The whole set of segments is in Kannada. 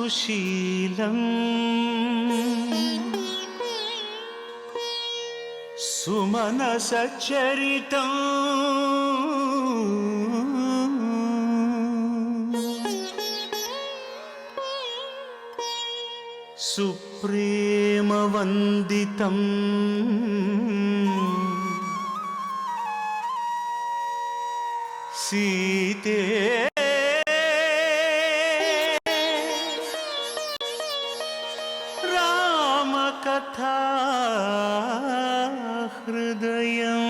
सुशीलं सुमनसचरितं सुप्रेमवन्दितं सीते रामकथा हृदयम्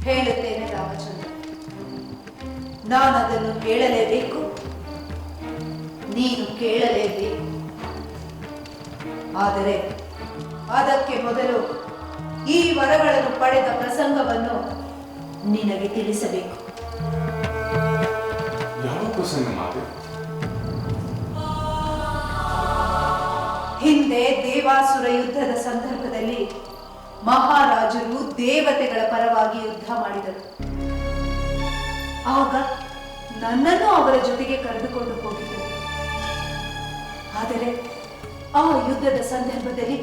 ಹೇಳುತ್ತೇನೆ ರಾಮಚಂದ್ರ, ನಾನದನ್ನು ಹೇಳಲೇಬೇಕು, ನೀನು ಕೇಳಲೇಬೇಕು. ಆದರೆ ಅದಕ್ಕೆ ಮೊದಲು ಈ ವರಗಳನ್ನು ಪಡೆದ ಪ್ರಸಂಗವನ್ನು ನಿನಗೆ ತಿಳಿಸಬೇಕು. ಯಾವ ಪ್ರಸಂಗ ಮಾತೆ? ಹಿಂದೆ ದೇವಾಸುರ ಯುದ್ಧದ ಸಂದರ್ಭದಲ್ಲಿ ಮಹಾರಾಜರು ದೇವತೆಗಳ ಪರವಾಗಿ ಯುದ್ಧ ಮಾಡಿದರು. ಆಗ ನನ್ನನ್ನು ಅವರ ಜೊತೆಗೆ ಕರೆದುಕೊಂಡು ಹೋಗಿದ್ದರು. ಆದರೆ ಆ ಯುದ್ಧದ ಸಂದರ್ಭದಲ್ಲಿ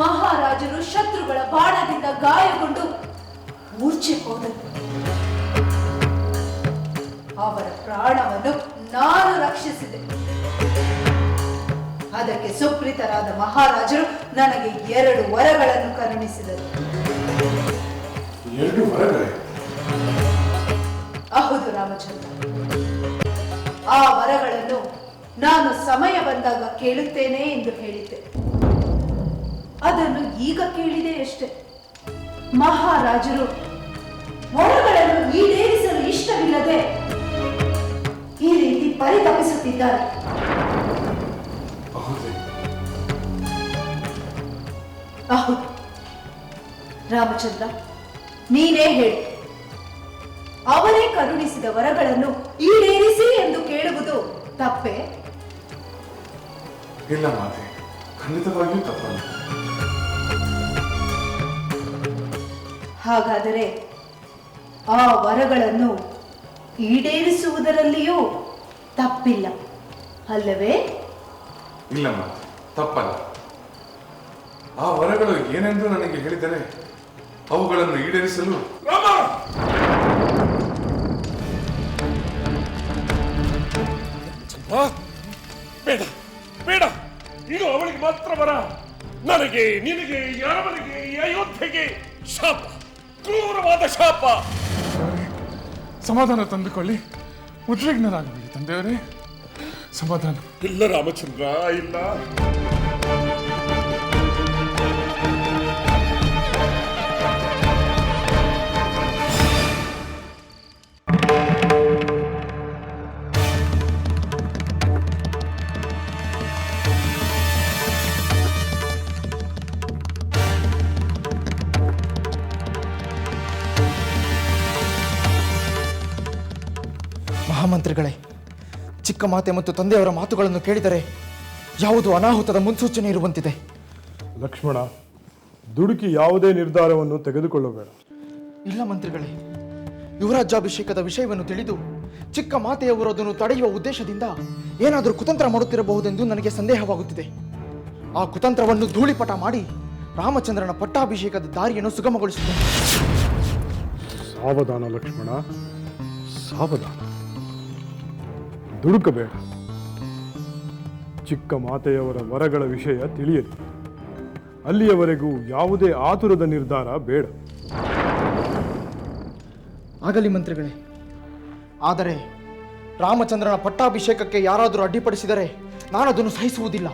ಮಹಾರಾಜರು ಶತ್ರುಗಳ ಬಾಣದಿಂದ ಗಾಯಗೊಂಡು ಮೂರ್ಛೆ ಹೋದರು. ಅವರ ಪ್ರಾಣವನ್ನು ನಾನು ರಕ್ಷಿಸಿದೆ. ಅದಕ್ಕೆ ಸುಪ್ರೀತರಾದ ಮಹಾರಾಜರು ನನಗೆ 2 ವರಗಳನ್ನು ಕರುಣಿಸಿದರು. 2 ವರಗಳೇ? ಹೌದು ರಾಮಚಂದ್ರ. ಆ ವರಗಳನ್ನು ನಾನು ಸಮಯ ಬಂದಾಗ ಕೇಳುತ್ತೇನೆ ಎಂದು ಹೇಳಿದ್ದೆ. ಅದನ್ನು ಈಗ ಕೇಳಿದೆ ಅಷ್ಟೇ. ಮಹಾರಾಜರು ವರಗಳನ್ನು ಈಡೇರಿಸಲು ಇಷ್ಟವಿಲ್ಲದೆ ಈ ರೀತಿ ಪರಿತಪಿಸುತ್ತಿದ್ದಾರೆ. ಹೌದು ರಾಮಚಂದ್ರ, ನೀನೇ ಹೇಳು. ಅವರೇ ಕರುಣಿಸಿದ ವರಗಳನ್ನು ಈಡೇರಿಸಿ ಎಂದು ಕೇಳುವುದು ತಪ್ಪೇ? ಇಲ್ಲ ಮಾತೆ, ಖಂಡಿತವಾಗಿಯೂ ತಪ್ಪಲ್ಲ. ಹಾಗಾದರೆ ಆ ವರಗಳನ್ನು ಈಡೇರಿಸುವುದರಲ್ಲಿಯೂ ತಪ್ಪಿಲ್ಲ ಅಲ್ಲವೇ? ಇಲ್ಲ ಮಾತೆ, ತಪ್ಪಲ್ಲ. ಆ ವರಗಳು ಏನೆಂದು ನನಗೆ ಹೇಳಿದರೆ ಅವುಗಳನ್ನು ಈಡೇರಿಸಲು ಬೇಡ ಬೇಡ, ಇದು ಅವಳಿಗೆ ಮಾತ್ರ ವರ. ನನಗೆ, ನಿನಗೆ, ಯಾವನಿಗೆ, ಅಯೋಧ್ಯೆಗೆ ಶಾಪ, ಕ್ರೂರವಾದ ಶಾಪ. ಸಮಾಧಾನ ತಂದುಕೊಳ್ಳಿ, ಉದ್ವಿಗ್ನರಾಗಬೇಡಿ ತಂದೆಯವರೇ. ಸಮಾಧಾನ. ಇಲ್ಲ ರಾಮಚಂದ್ರ, ಇಲ್ಲ. ಮಹಾಮಂತ್ರಿಗಳೇ, ಚಿಕ್ಕ ಮಾತೆ ಮತ್ತು ತಂದೆಯವರ ಮಾತುಗಳನ್ನು ಕೇಳಿದರೆ ಯಾವುದು ಅನಾಹುತದ ಮುನ್ಸೂಚನೆ ಇರುವಂತಿದೆ. ಲಕ್ಷ್ಮಣ, ದುಡುಕಿ ಯಾವುದೇ ನಿರ್ಧಾರವನ್ನು ತೆಗೆದುಕೊಳ್ಳಬೇಡ. ಇಲ್ಲ ಮಂತ್ರಿಗಳೇ, ಯುವರಾಜ್ಯಾಭಿಷೇಕದ ವಿಷಯವನ್ನು ತಿಳಿದು ಚಿಕ್ಕ ಮಾತೆಯವರು ಅದನ್ನು ತಡೆಯುವ ಉದ್ದೇಶದಿಂದ ಏನಾದರೂ ಕುತಂತ್ರ ಮಾಡುತ್ತಿರಬಹುದೆಂದು ನನಗೆ ಸಂದೇಹವಾಗುತ್ತಿದೆ. ಆ ಕುತಂತ್ರವನ್ನು ಧೂಳಿಪಟ ಮಾಡಿ ರಾಮಚಂದ್ರನ ಪಟ್ಟಾಭಿಷೇಕದ ದಾರಿಯನ್ನು ಸುಗಮಗೊಳಿಸುತ್ತೇನೆ. ಸಾವಧಾನ ಲಕ್ಷ್ಮಣ, ಸಾವಧಾನ. ದುಡುಕಬೇಡ. ಚಿಕ್ಕ ಮಾತೆಯವರ ವರಗಳ ವಿಷಯ ತಿಳಿಯಲಿ. ಅಲ್ಲಿಯವರೆಗೂ ಯಾವುದೇ ಆತುರದ ನಿರ್ಧಾರ ಬೇಡ. ಆಗಲಿ ಮಂತ್ರಿಗಳೇ. ಆದರೆ ರಾಮಚಂದ್ರನ ಪಟ್ಟಾಭಿಷೇಕಕ್ಕೆ ಯಾರಾದರೂ ಅಡ್ಡಿಪಡಿಸಿದರೆ ನಾನು ಅದನ್ನು ಸಹಿಸುವುದಿಲ್ಲ.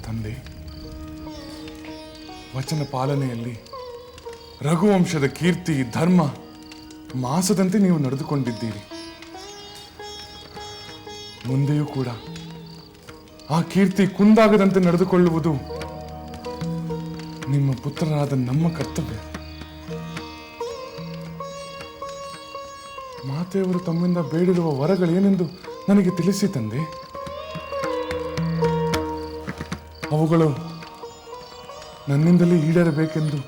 ತಂದೆ, ವಚನ ಪಾಲನೆಯಲ್ಲಿ ರಘುವಂಶದ ಕೀರ್ತಿ, ಧರ್ಮ ಮಾಸದಂತೆ ನೀವು ನಡೆದುಕೊಂಡಿದ್ದೀರಿ. ಮುಂದೆಯೂ ಕೂಡ ಆ ಕೀರ್ತಿ ಕುಂದಾಗದಂತೆ ನಡೆದುಕೊಳ್ಳುವುದು ನಿಮ್ಮ ಪುತ್ರರಾದ ನಮ್ಮ ಕರ್ತವ್ಯ. ಮಾತೆಯವರು ತಮ್ಮಿಂದ ಬೇಡಿರುವ ವರಗಳೇನೆಂದು ನನಗೆ ತಿಳಿಸಿ ತಂದೆ. ಅವುಗಳು ನನ್ನಿಂದಲೇ ಈಡೇರಬೇಕೆಂದು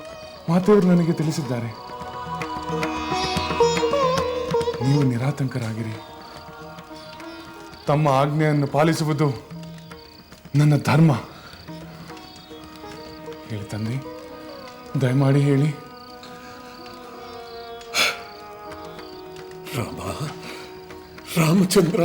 ಮಾತೆಯವರು ನನಗೆ ತಿಳಿಸಿದ್ದಾರೆ. ನೀವು ನಿರಾತಂಕರಾಗಿರಿ. ತಮ್ಮ ಆಜ್ಞೆಯನ್ನು ಪಾಲಿಸುವುದು ನನ್ನ ಧರ್ಮ. ಹೇಳಿ ತಂದೆ, ದಯಮಾಡಿ ಹೇಳಿ. ರಾಮಚಂದ್ರ,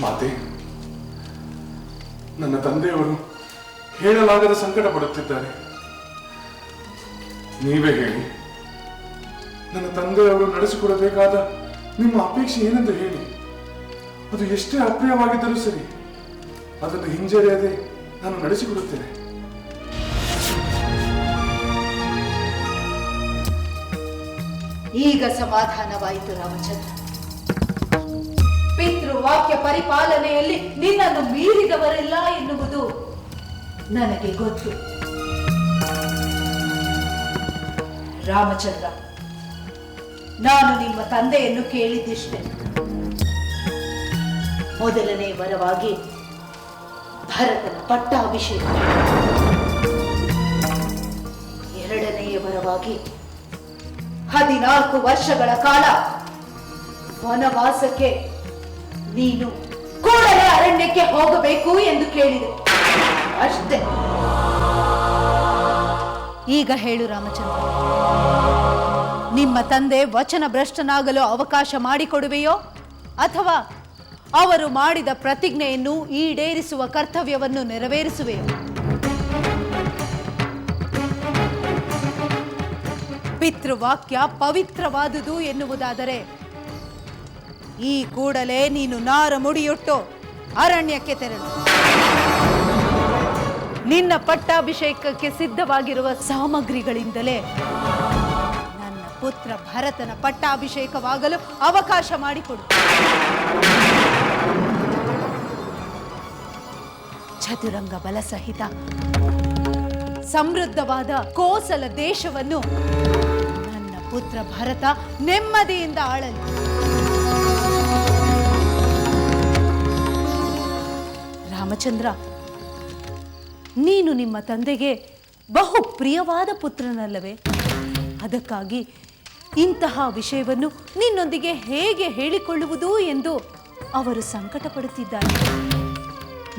ಮಾತೆ, ನನ್ನ ತಂದೆಯವರು ಹೇಳಲಾಗದ ಸಂಕಟ ಪಡುತ್ತಿದ್ದಾರೆ. ನೀವೇ ಹೇಳಿ, ನನ್ನ ತಂದೆಯವರು ನಡೆಸಿಕೊಡಬೇಕಾದ ನಿಮ್ಮ ಅಪೇಕ್ಷೆ ಏನೆಂದು ಹೇಳಿ. ಅದು ಎಷ್ಟೇ ಅಪ್ರಿಯವಾಗಿದ್ದರೂ ಸರಿ, ಅದನ್ನು ಹಿಂಜರಿಯದೆ ನಾನು ನಡೆಸಿಕೊಡುತ್ತೇನೆ. ಈಗ ಸಮಾಧಾನವಾಯಿತು ರಾಮಚಂದ್ರ. ಪಿತೃವಾಕ್ಯ ಪರಿಪಾಲನೆಯಲ್ಲಿ ನಿನ್ನನ್ನು ಮೀರಿದವರಿಲ್ಲ ಎನ್ನುವುದು ನನಗೆ ಗೊತ್ತು. ರಾಮಚಂದ್ರ, ನಾನು ನಿಮ್ಮ ತಂದೆಯನ್ನು ಕೇಳಿದ್ದಿಷ್ಟೆ. ಮೊದಲನೇ ವರವಾಗಿ ಭರತನ ಪಟ್ಟಾಭಿಷೇಕ, ಎರಡನೆಯ ವರವಾಗಿ 14 ವರ್ಷಗಳ ಕಾಲ ವನವಾಸಕ್ಕೆ ನೀನು ಕೂಡಲೇ ಅರಣ್ಯಕ್ಕೆ ಹೋಗಬೇಕು ಎಂದು ಕೇಳಿದೆ. ಅಷ್ಟೇ. ಈಗ ಹೇಳು ರಾಮಚಂದ್ರ, ನಿಮ್ಮ ತಂದೆ ವಚನ ಭ್ರಷ್ಟನಾಗಲು ಅವಕಾಶ ಮಾಡಿಕೊಡುವೆಯೋ ಅಥವಾ ಅವರು ಮಾಡಿದ ಪ್ರತಿಜ್ಞೆಯನ್ನು ಈಡೇರಿಸುವ ಕರ್ತವ್ಯವನ್ನು ನೆರವೇರಿಸುವೆಯೋ? ಪಿತೃವಾಕ್ಯ ಪವಿತ್ರವಾದುದು ಎನ್ನುವುದಾದರೆ ಈ ಕೂಡಲೇ ನೀನು ನಾರ ಮುಡಿಯೊಟ್ಟು ಅರಣ್ಯಕ್ಕೆ ತೆರಳು. ನಿನ್ನ ಪಟ್ಟಾಭಿಷೇಕಕ್ಕೆ ಸಿದ್ಧವಾಗಿರುವ ಸಾಮಗ್ರಿಗಳಿಂದಲೇ ನನ್ನ ಪುತ್ರ ಭರತನ ಪಟ್ಟಾಭಿಷೇಕವಾಗಲು ಅವಕಾಶ ಮಾಡಿಕೊಡು. ಚತುರಂಗ ಬಲ ಸಹಿತ ಸಮೃದ್ಧವಾದ ಕೋಸಲ ದೇಶವನ್ನು ನನ್ನ ಪುತ್ರ ಭರತ ನೆಮ್ಮದಿಯಿಂದ ಆಳಲಿ. ರಾಮಚಂದ್ರ, ನೀನು ನಿಮ್ಮ ತಂದೆಗೆ ಬಹು ಪ್ರಿಯವಾದ ಪುತ್ರನಲ್ಲವೇ? ಅದಕ್ಕಾಗಿ ಇಂತಹ ವಿಷಯವನ್ನು ನಿನ್ನೊಂದಿಗೆ ಹೇಗೆ ಹೇಳಿಕೊಳ್ಳುವುದು ಎಂದು ಅವರು ಸಂಕಟ ಪಡುತ್ತಿದ್ದಾರೆ.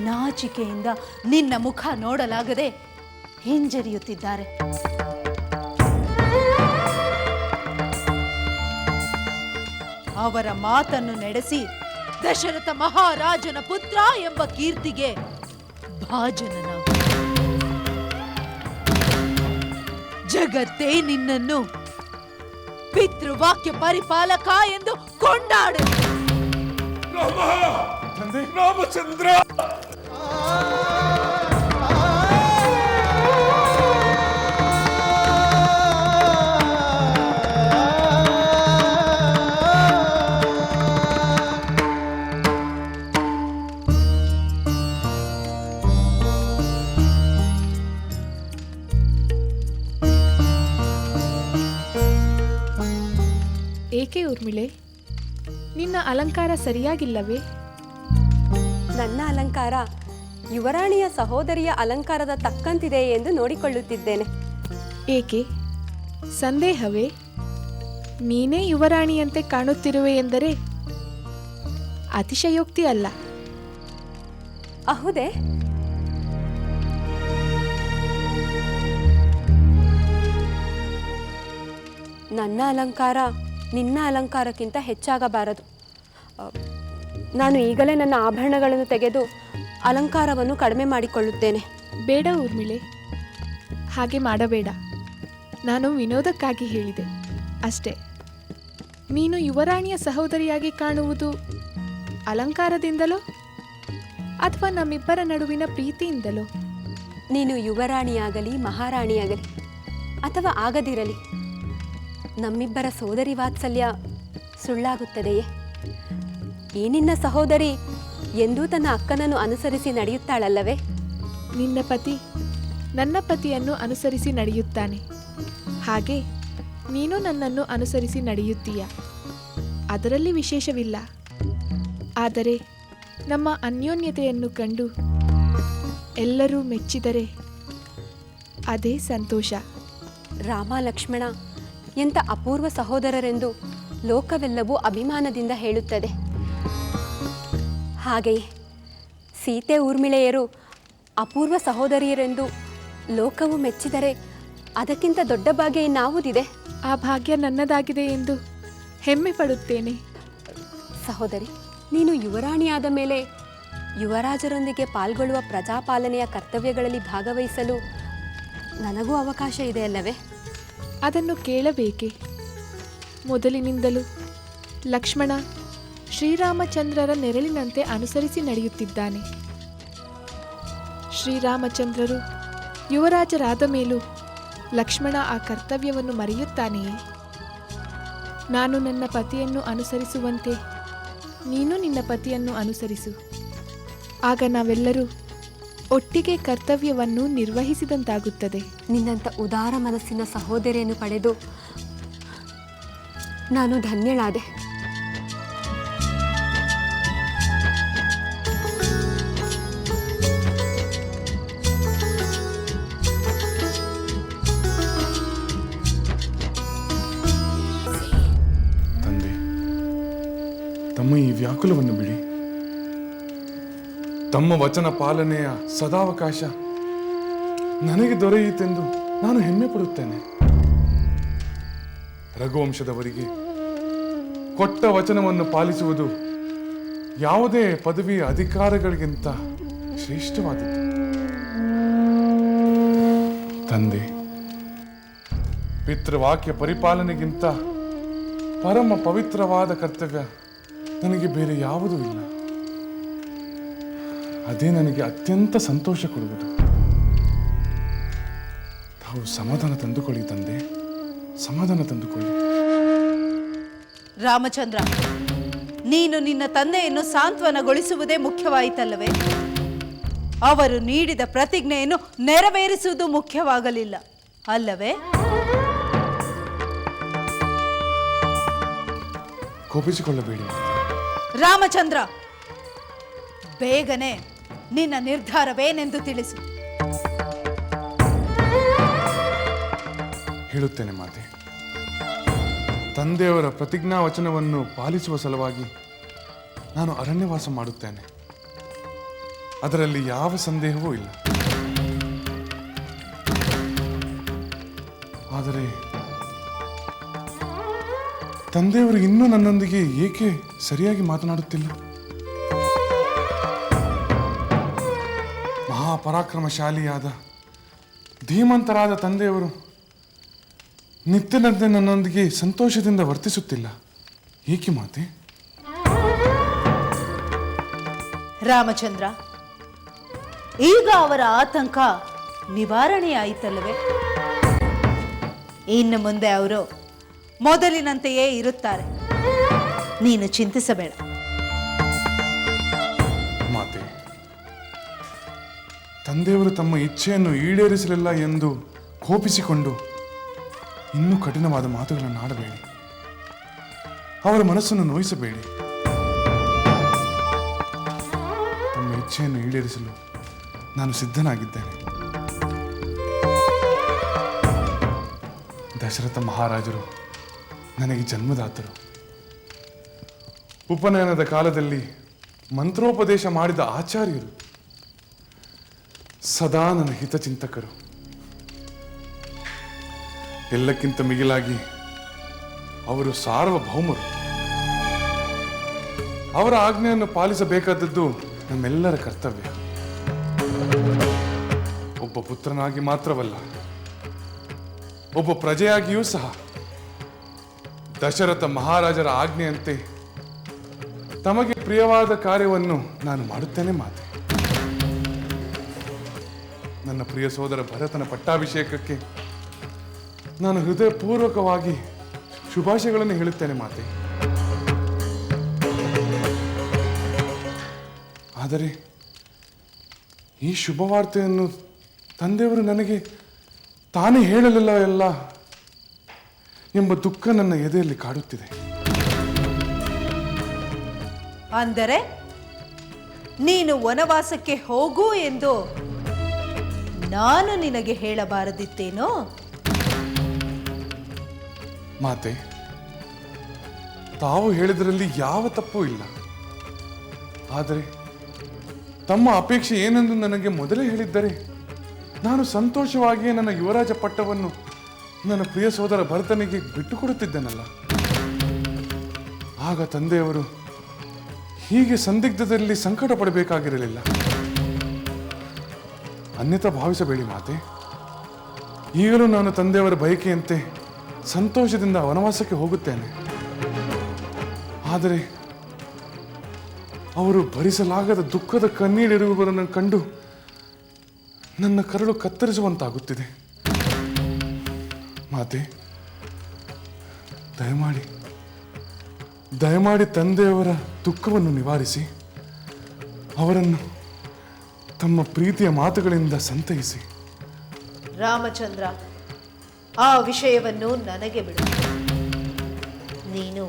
ನಾಚಿಕೆಯಿಂದ ನಿನ್ನ ಮುಖ ನೋಡಲಾಗದೆ ಹಿಂಜರಿಯುತ್ತಿದ್ದಾರೆ. ಅವರ ಮಾತನ್ನು ನಡೆಸಿ ದಶರಥ ಮಹಾರಾಜನ ಪುತ್ರ ಎಂಬ ಕೀರ್ತಿಗೆ ಭಾಜನನಾಗು. ಜಗತ್ತೇ ನಿನ್ನನ್ನು ಪಿತೃವಾಕ್ಯ ಪರಿಪಾಲಕ ಎಂದು ಕೊಂಡಾಡು. ರಾಮಚಂದ್ರ, ಏಕೆ ಊರ್ಮಿಳೆ, ನಿನ್ನ ಅಲಂಕಾರ ಸರಿಯಾಗಿಲ್ಲವೇ? ನನ್ನ ಅಲಂಕಾರ ಯುವರಾಣಿಯ ಸಹೋದರಿಯ ಅಲಂಕಾರದ ತಕ್ಕಂತಿದೆ ಎಂದು ನೋಡಿಕೊಳ್ಳುತ್ತಿದ್ದೇನೆ. ಏಕೆ ಸಂದೇಹವೇ? ನೀನೇ ಯುವರಾಣಿಯಂತೆ ಕಾಣುತ್ತಿರುವೆ ಎಂದರೆ ಅತಿಶಯೋಕ್ತಿ ಅಲ್ಲ. ಹೌದೇ? ನನ್ನ ಅಲಂಕಾರ ನಿನ್ನ ಅಲಂಕಾರಕ್ಕಿಂತ ಹೆಚ್ಚಾಗಬಾರದು. ನಾನು ಈಗಲೇ ನನ್ನ ಆಭರಣಗಳನ್ನು ತೆಗೆದು ಅಲಂಕಾರವನ್ನು ಕಡಿಮೆ ಮಾಡಿಕೊಳ್ಳುತ್ತೇನೆ. ಬೇಡ ಊರ್ಮಿಳೆ, ಹಾಗೆ ಮಾಡಬೇಡ. ನಾನು ವಿನೋದಕ್ಕಾಗಿ ಹೇಳಿದೆ ಅಷ್ಟೇ. ನೀನು ಯುವರಾಣಿಯ ಸಹೋದರಿಯಾಗಿ ಕಾಣುವುದು ಅಲಂಕಾರದಿಂದಲೋ ಅಥವಾ ನಮ್ಮಿಬ್ಬರ ನಡುವಿನ ಪ್ರೀತಿಯಿಂದಲೋ? ನೀನು ಯುವರಾಣಿಯಾಗಲಿ ಮಹಾರಾಣಿಯಾಗಲಿ ಅಥವಾ ಆಗದಿರಲಿ, ನಮ್ಮಿಬ್ಬರ ಸೋದರಿ ವಾತ್ಸಲ್ಯ ಸುಳ್ಳಾಗುತ್ತದೆಯೇ? ಈ ನಿನ್ನ ಸಹೋದರಿ ಎಂದೂ ತನ್ನ ಅಕ್ಕನನ್ನು ಅನುಸರಿಸಿ ನಡೆಯುತ್ತಾಳಲ್ಲವೇ? ನಿನ್ನ ಪತಿ ನನ್ನ ಪತಿಯನ್ನು ಅನುಸರಿಸಿ ನಡೆಯುತ್ತಾನೆ, ಹಾಗೆ ನೀನು ನನ್ನನ್ನು ಅನುಸರಿಸಿ ನಡೆಯುತ್ತೀಯ. ಅದರಲ್ಲಿ ವಿಶೇಷವಿಲ್ಲ. ಆದರೆ ನಮ್ಮ ಅನ್ಯೋನ್ಯತೆಯನ್ನು ಕಂಡು ಎಲ್ಲರೂ ಮೆಚ್ಚಿದರೆ ಅದೇ ಸಂತೋಷ. ರಾಮ ಲಕ್ಷ್ಮಣ ಎಂಥ ಅಪೂರ್ವ ಸಹೋದರರೆಂದು ಲೋಕವೆಲ್ಲವೂ ಅಭಿಮಾನದಿಂದ ಹೇಳುತ್ತದೆ. ಹಾಗೆಯೇ ಸೀತೆ ಊರ್ಮಿಳೆಯರು ಅಪೂರ್ವ ಸಹೋದರಿಯರೆಂದು ಲೋಕವು ಮೆಚ್ಚಿದರೆ ಅದಕ್ಕಿಂತ ದೊಡ್ಡ ಭಾಗ್ಯ ಇನ್ನಾವುದಿದೆ? ಆ ಭಾಗ್ಯ ನನ್ನದಾಗಿದೆ ಎಂದು ಹೆಮ್ಮೆ ಪಡುತ್ತೇನೆ. ಸಹೋದರಿ, ನೀನು ಯುವರಾಣಿಯಾದ ಮೇಲೆ ಯುವರಾಜರೊಂದಿಗೆ ಪಾಲ್ಗೊಳ್ಳುವ ಪ್ರಜಾಪಾಲನೆಯ ಕರ್ತವ್ಯಗಳಲ್ಲಿ ಭಾಗವಹಿಸಲು ನನಗೂ ಅವಕಾಶ ಇದೆಯಲ್ಲವೇ? ಅದನ್ನು ಕೇಳಬೇಕೆ? ಮೊದಲಿನಿಂದಲೂ ಲಕ್ಷ್ಮಣ ಶ್ರೀರಾಮಚಂದ್ರರ ನೆರಳಿನಂತೆ ಅನುಸರಿಸಿ ನಡೆಯುತ್ತಿದ್ದಾನೆ. ಶ್ರೀರಾಮಚಂದ್ರರು ಯುವರಾಜರಾದ ಮೇಲೂ ಲಕ್ಷ್ಮಣ ಆ ಕರ್ತವ್ಯವನ್ನು ಮರೆಯುತ್ತಾನೆಯೇ? ನಾನು ನನ್ನ ಪತಿಯನ್ನು ಅನುಸರಿಸುವಂತೆ ನೀನು ನಿನ್ನ ಪತಿಯನ್ನು ಅನುಸರಿಸು. ಆಗ ನಾವೆಲ್ಲರೂ ಒಟ್ಟಿಗೆ ಕರ್ತವ್ಯವನ್ನು ನಿರ್ವಹಿಸಿದಂತಾಗುತ್ತದೆ. ನಿನ್ನಂಥ ಉದಾರ ಮನಸ್ಸಿನ ಸಹೋದರಿಯನ್ನು ಪಡೆದು ನಾನು ಧನ್ಯಳಾದೆ. ತಂದೆ, ತಮ್ಮ ಈ ವ್ಯಾಕುಲವನ್ನು ಬಿಡಿ. ತಮ್ಮ ವಚನ ಪಾಲನೆಯ ಸದಾವಕಾಶ ನನಗೆ ದೊರೆಯಿತೆಂದು ನಾನು ಹೆಮ್ಮೆ ಪಡುತ್ತೇನೆ. ರಘುವಂಶದವರಿಗೆ ಕೊಟ್ಟ ವಚನವನ್ನು ಪಾಲಿಸುವುದು ಯಾವುದೇ ಪದವಿಯ ಅಧಿಕಾರಗಳಿಗಿಂತ ಶ್ರೇಷ್ಠವಾದದ್ದು. ತಂದೆ, ಪಿತೃವಾಕ್ಯ ಪರಿಪಾಲನೆಗಿಂತ ಪರಮ ಪವಿತ್ರವಾದ ಕರ್ತವ್ಯ ನನಗೆ ಬೇರೆ ಯಾವುದೂ ಇಲ್ಲ. ಅದೇ ನನಗೆ ಅತ್ಯಂತ ಸಂತೋಷ ಕೊಡುವುದು. ತಾವು ಸಮಾಧಾನ ತಂದುಕೊಳ್ಳಿ ತಂದೆ, ಸಮಾಧಾನ ತಂದುಕೊಳ್ಳಿ. ರಾಮಚಂದ್ರ, ನೀನು ನಿನ್ನ ತಂದೆಯನ್ನು ಸಾಂತ್ವನಗೊಳಿಸುವುದೇ ಮುಖ್ಯವಾಯಿತಲ್ಲವೇ? ಅವರು ನೀಡಿದ ಪ್ರತಿಜ್ಞೆಯನ್ನು ನೆರವೇರಿಸುವುದು ಮುಖ್ಯವಾಗಲಿಲ್ಲ ಅಲ್ಲವೇ? ಕೋಪಿಸಿಕೊಳ್ಳಬೇಡಿ ರಾಮಚಂದ್ರ, ಬೇಗನೆ ನಿನ್ನ ನಿರ್ಧಾರವೇನೆಂದು ತಿಳಿಸು. ಹೇಳುತ್ತೇನೆ ಮಾತೆ. ತಂದೆಯವರ ಪ್ರತಿಜ್ಞಾ ವಚನವನ್ನು ಪಾಲಿಸುವ ಸಲುವಾಗಿ ನಾನು ಅರಣ್ಯವಾಸ ಮಾಡುತ್ತೇನೆ. ಅದರಲ್ಲಿ ಯಾವ ಸಂದೇಹವೂ ಇಲ್ಲ. ಆದರೆ ತಂದೆಯವರು ಇನ್ನೂ ನನ್ನೊಂದಿಗೆ ಏಕೆ ಸರಿಯಾಗಿ ಮಾತನಾಡುತ್ತಿಲ್ಲ? ಮಹಾಪರಾಕ್ರಮಶಾಲಿಯಾದ ಧೀಮಂತರಾದ ತಂದೆಯವರು ನಿತ್ಯನಂತೆ ನನ್ನೊಂದಿಗೆ ಸಂತೋಷದಿಂದ ವರ್ತಿಸುತ್ತಿಲ್ಲ. ಏಕೆ ಮಾತೆ? ರಾಮಚಂದ್ರ, ಈಗ ಅವರ ಆತಂಕ ನಿವಾರಣೆಯಾಯಿತಲ್ಲವೇ? ಇನ್ನು ಮುಂದೆ ಅವರು ಮೊದಲಿನಂತೆಯೇ ಇರುತ್ತಾರೆ. ನೀನು ಚಿಂತಿಸಬೇಡ. ಮಾತೆ, ತಂದೆಯವರು ತಮ್ಮ ಇಚ್ಛೆಯನ್ನು ಈಡೇರಿಸಲಿಲ್ಲ ಎಂದು ಕೋಪಿಸಿಕೊಂಡು ಇನ್ನೂ ಕಠಿಣವಾದ ಮಾತುಗಳನ್ನು ಆಡಬೇಡಿ. ಅವರ ಮನಸ್ಸನ್ನು ನೋಯಿಸಬೇಡಿ. ತಮ್ಮ ಇಚ್ಛೆಯನ್ನು ಈಡೇರಿಸಲು ನಾನು ಸಿದ್ಧನಾಗಿದ್ದೇನೆ. ದಶರಥ ಮಹಾರಾಜರು ನನಗೆ ಜನ್ಮದಾತರು. ಉಪನಯನದ ಕಾಲದಲ್ಲಿ ಮಂತ್ರೋಪದೇಶ ಮಾಡಿದ ಆಚಾರ್ಯರು. ಸದಾ ನನ್ನ ಹಿತಚಿಂತಕರು. ಎಲ್ಲಕ್ಕಿಂತ ಮಿಗಿಲಾಗಿ ಅವರು ಸಾರ್ವಭೌಮರು. ಅವರ ಆಜ್ಞೆಯನ್ನು ಪಾಲಿಸಬೇಕಾದದ್ದು ನಮ್ಮೆಲ್ಲರ ಕರ್ತವ್ಯ. ಒಬ್ಬ ಪುತ್ರನಾಗಿ ಮಾತ್ರವಲ್ಲ, ಒಬ್ಬ ಪ್ರಜೆಯಾಗಿಯೂ ಸಹ ದಶರಥ ಮಹಾರಾಜರ ಆಜ್ಞೆಯಂತೆ ತಮಗೆ ಪ್ರಿಯವಾದ ಕಾರ್ಯವನ್ನು ನಾನು ಮಾಡುತ್ತೇನೆ ಮಾತೆ. ನನ್ನ ಪ್ರಿಯ ಸೋದರ ಭರತನ ಪಟ್ಟಾಭಿಷೇಕಕ್ಕೆ ನಾನು ಹೃದಯಪೂರ್ವಕವಾಗಿ ಶುಭಾಶಯಗಳನ್ನು ಹೇಳುತ್ತೇನೆ ಮಾತೆ. ಆದರೆ ಈ ಶುಭವಾರ್ತೆಯನ್ನು ತಂದೆಯವರು ನನಗೆ ತಾನೇ ಹೇಳಲಿಲ್ಲ ಎಲ್ಲ ಎಂಬ ದುಃಖ ನನ್ನ ಎದೆಯಲ್ಲಿ ಕಾಡುತ್ತಿದೆ. ಅಂದರೆ ನೀನು ವನವಾಸಕ್ಕೆ ಹೋಗು ಎಂದು ನಾನು ನಿನಗೆ ಹೇಳಬಾರದಿತ್ತೇನೋ? ಮಾತೆ, ತಾವು ಹೇಳಿದರಲ್ಲಿ ಯಾವ ತಪ್ಪೂ ಇಲ್ಲ. ಆದರೆ ತಮ್ಮ ಅಪೇಕ್ಷೆ ಏನೆಂದು ನನಗೆ ಮೊದಲೇ ಹೇಳಿದ್ದರೆ ನಾನು ಸಂತೋಷವಾಗಿಯೇ ನನ್ನ ಯುವರಾಜ ಪಟ್ಟವನ್ನು ನನ್ನ ಪ್ರಿಯ ಸೋದರ ಭರತನಿಗೆ ಬಿಟ್ಟುಕೊಡುತ್ತಿದ್ದೆನಲ್ಲ. ಆಗ ತಂದೆಯವರು ಹೀಗೆ ಸಂದಿಗ್ಧದಲ್ಲಿ ಸಂಕಟ ಪಡಬೇಕಾಗಿರಲಿಲ್ಲ. ಅನ್ಯಥಾ ಭಾವಿಸಬೇಡಿ ಮಾತೆ. ಈಗಲೂ ನಾನು ತಂದೆಯವರ ಬಯಕೆಯಂತೆ ಸಂತೋಷದಿಂದ ವನವಾಸಕ್ಕೆ ಹೋಗುತ್ತೇನೆ. ಆದರೆ ಅವರು ಭರಿಸಲಾಗದ ದುಃಖದ ಕಣ್ಣೀರಿರುವವರನ್ನು ಕಂಡು ನನ್ನ ಕರಳು ಕತ್ತರಿಸುವಂತಾಗುತ್ತಿದೆ. ಮಾತೆ, ದಯಮಾಡಿ ತಂದೆಯವರ ದುಃಖವನ್ನು ನಿವಾರಿಸಿ ಅವರನ್ನು ತಮ್ಮ ಪ್ರೀತಿಯ ಮಾತುಗಳಿಂದ ಸಂತೈಸಿ. ರಾಮಚಂದ್ರ, ಆ ವಿಷಯವನ್ನು ನನಗೆ ಬಿಡು. ನೀನು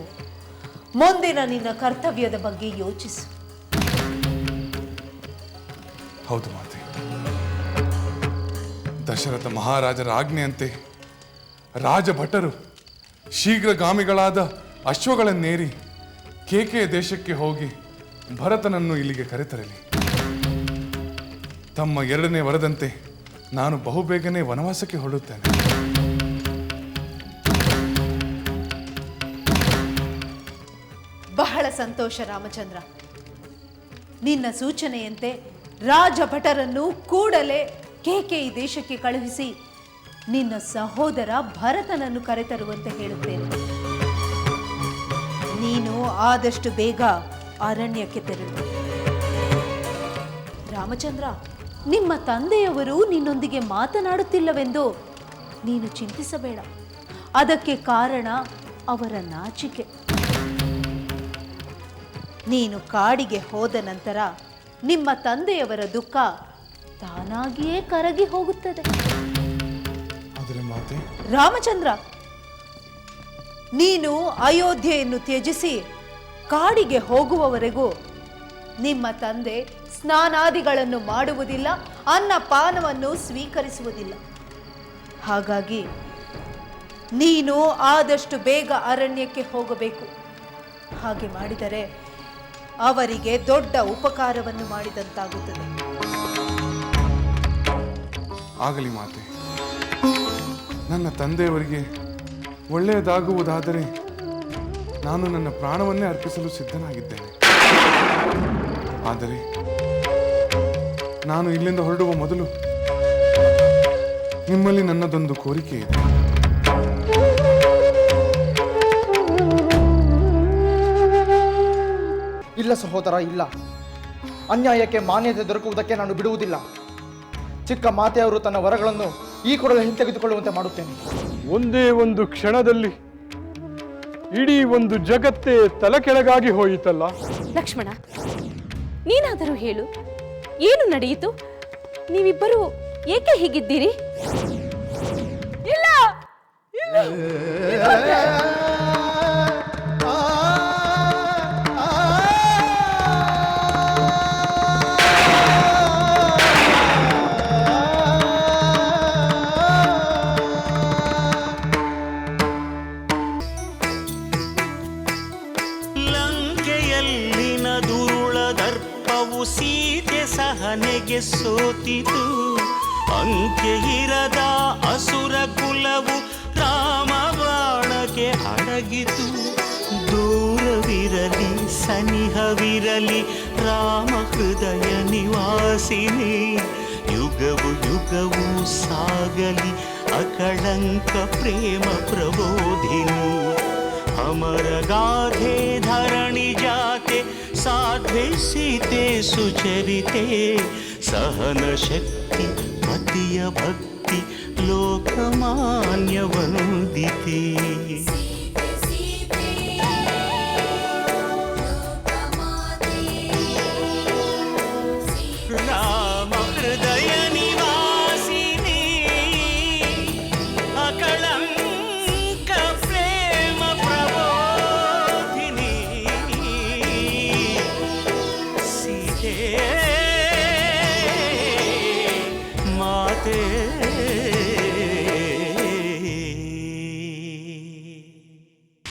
ಮುಂದಿನ ನಿನ್ನ ಕರ್ತವ್ಯದ ಬಗ್ಗೆ ಯೋಚಿಸು. ಹೌದು ಮಾತೆ. ದಶರಥ ಮಹಾರಾಜರ ಆಜ್ಞೆಯಂತೆ ರಾಜಭಟರು ಶೀಘ್ರಗಾಮಿಗಳಾದ ಅಶ್ವಗಳನ್ನೇರಿ ಕೇಕೆಯ ದೇಶಕ್ಕೆ ಹೋಗಿ ಭರತನನ್ನು ಇಲ್ಲಿಗೆ ಕರೆತರಲಿ. ತಮ್ಮ ಎರಡನೇ ವರದಂತೆ ನಾನು ಬಹುಬೇಗನೆ ವನವಾಸಕ್ಕೆ ಹೊರಡುತ್ತೇನೆ. ಬಹಳ ಸಂತೋಷ ರಾಮಚಂದ್ರ. ನಿನ್ನ ಸೂಚನೆಯಂತೆ ರಾಜಭಟರನ್ನು ಕೂಡಲೇ ಕೇಕೆಯ ದೇಶಕ್ಕೆ ಕಳುಹಿಸಿ ನಿನ್ನ ಸಹೋದರ ಭರತನನ್ನು ಕರೆತರುವಂತೆ ಹೇಳುತ್ತೇನೆ. ನೀನು ಆದಷ್ಟು ಬೇಗ ಅರಣ್ಯಕ್ಕೆ ತೆರಳು. ರಾಮಚಂದ್ರ, ನಿಮ್ಮ ತಂದೆಯವರು ನಿನ್ನೊಂದಿಗೆ ಮಾತನಾಡುತ್ತಿಲ್ಲವೆಂದು ನೀನು ಚಿಂತಿಸಬೇಡ. ಅದಕ್ಕೆ ಕಾರಣ ಅವರ ನಾಚಿಕೆ. ನೀನು ಕಾಡಿಗೆ ಹೋದ ನಂತರ ನಿಮ್ಮ ತಂದೆಯವರ ದುಃಖ ತಾನಾಗಿಯೇ ಕರಗಿ ಹೋಗುತ್ತದೆ. ಆದರೆ ಮಾತೆ, ರಾಮಚಂದ್ರ, ನೀನು ಅಯೋಧ್ಯೆಯನ್ನು ತ್ಯಜಿಸಿ ಕಾಡಿಗೆ ಹೋಗುವವರೆಗೂ ನಿಮ್ಮ ತಂದೆ ಸ್ನಾನಾದಿಗಳನ್ನು ಮಾಡುವುದಿಲ್ಲ, ಅನ್ನಪಾನವನ್ನು ಸ್ವೀಕರಿಸುವುದಿಲ್ಲ. ಹಾಗಾಗಿ ನೀನು ಆದಷ್ಟು ಬೇಗ ಅರಣ್ಯಕ್ಕೆ ಹೋಗಬೇಕು. ಹಾಗೆ ಮಾಡಿದರೆ ಅವರಿಗೆ ದೊಡ್ಡ ಉಪಕಾರವನ್ನು ಮಾಡಿದಂತಾಗುತ್ತದೆ. ಆಗಲಿ ಮಾತೆ. ನನ್ನ ತಂದೆಯವರಿಗೆ ಒಳ್ಳೆಯದಾಗುವುದಾದರೆ ನಾನು ನನ್ನ ಪ್ರಾಣವನ್ನೇ ಅರ್ಪಿಸಲು ಸಿದ್ಧನಾಗಿದ್ದೇನೆ. ಆದರೆ ನಾನು ಇಲ್ಲಿಂದ ಹೊರಡುವ ಮೊದಲು ನಿಮ್ಮಲ್ಲಿ ನನ್ನದೊಂದು ಕೋರಿಕೆ ಇದೆ. ಇಲ್ಲ ಸಹೋದರ, ಇಲ್ಲ. ಅನ್ಯಾಯಕ್ಕೆ ಮಾನ್ಯತೆ ದೊರಕುವುದಕ್ಕೆ ನಾನು ಬಿಡುವುದಿಲ್ಲ. ಚಿಕ್ಕ ಮಾತೆಯವರು ತನ್ನ ವರಗಳನ್ನು ಈ ಕೂಡಲೇ ಹಿಂತೆಗೆದುಕೊಳ್ಳುವಂತೆ ಮಾಡುತ್ತೇನೆ. ಒಂದೇ ಒಂದು ಕ್ಷಣದಲ್ಲಿ ಇಡೀ ಒಂದು ಜಗತ್ತೇ ತಲೆ ಕೆಳಗಾಗಿ ಹೋಯಿತಲ್ಲ. ಲಕ್ಷ್ಮಣ, ನೀನಾದರೂ ಹೇಳು, ಏನು ನಡೆಯಿತು? ನೀವಿಬ್ಬರು ಏಕೆ ಹೀಗಿದ್ದೀರಿ? ಇಲ್ಲ ಲಂಕೆಯಲ್ಲಿನ ದುರುಳ ದರ್ಪವು ಸೀತೆ ಸಹನೆಗೆ ಸೋತಿತು. ಅಂಕೆ ಇರದ ಅಸುರ ಕುಲವು ರಾಮ ಬಾಣಕ್ಕೆ ಅಡಗಿತು. ದೂರವಿರಲಿ ಸನಿಹವಿರಲಿ ರಾಮ ಹೃದಯ ನಿವಾಸಿನಿ. ಯುಗವು ಯುಗವು ಸಾಗಲಿ ಅಕಳಂಕ ಪ್ರೇಮ ಪ್ರಬೋಧಿನಿ. ಅಮರ ಗಾಧೆ ಧರಣಿ ಜಾತೆ ಸಾಧ್ವೆ ಸೀತೆ ಸುಚರಿತೆ. ಸಹನ ಶಕ್ತಿ ಪ್ರೀತಿಯ ಭಕ್ತಿ ಲೋಕಮಾನ್ಯ ವಂದಿತೆ